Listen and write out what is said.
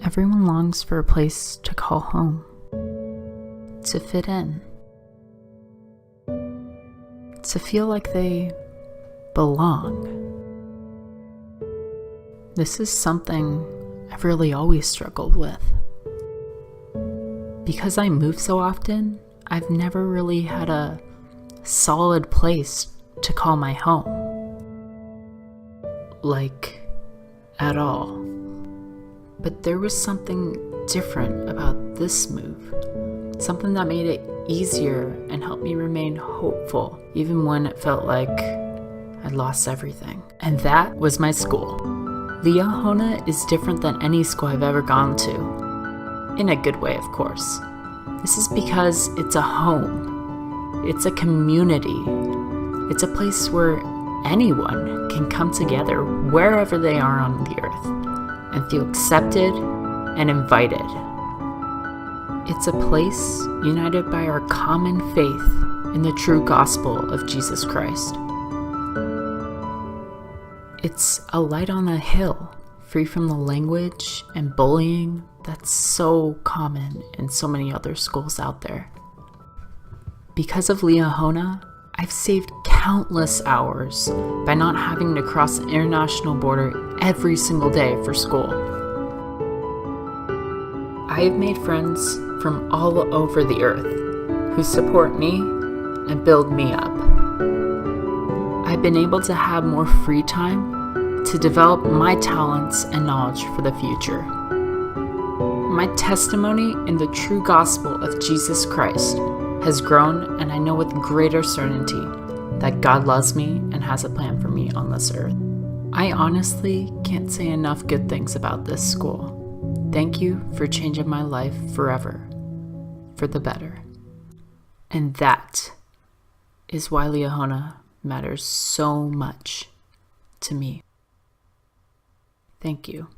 Everyone longs for a place to call home, to fit in, to feel like they belong. This is something I've really always struggled with. Because I move so often, I've never really had a solid place to call my home. Like, at all. But there was something different about this move. Something that made it easier and helped me remain hopeful, even when it felt like I'd lost everything. And that was my school. Liahona is different than any school I've ever gone to. In a good way, of course. This is because it's a home. It's a community. It's a place where anyone can come together wherever they are on the earth and feel accepted and invited. It's a place united by our common faith in the true gospel of Jesus Christ. It's a light on a hill, free from the language and bullying that's so common in so many other schools out there. Because of Liahona, I've saved countless hours by not having to cross an international border every single day for school. I have made friends from all over the earth who support me and build me up. I've been able to have more free time to develop my talents and knowledge for the future. My testimony in the true gospel of Jesus Christ has grown, and I know with greater certainty that God loves me and has a plan for me on this earth. I honestly can't say enough good things about this school. Thank you for changing my life forever, for the better. And that is why Liahona matters so much to me. Thank you.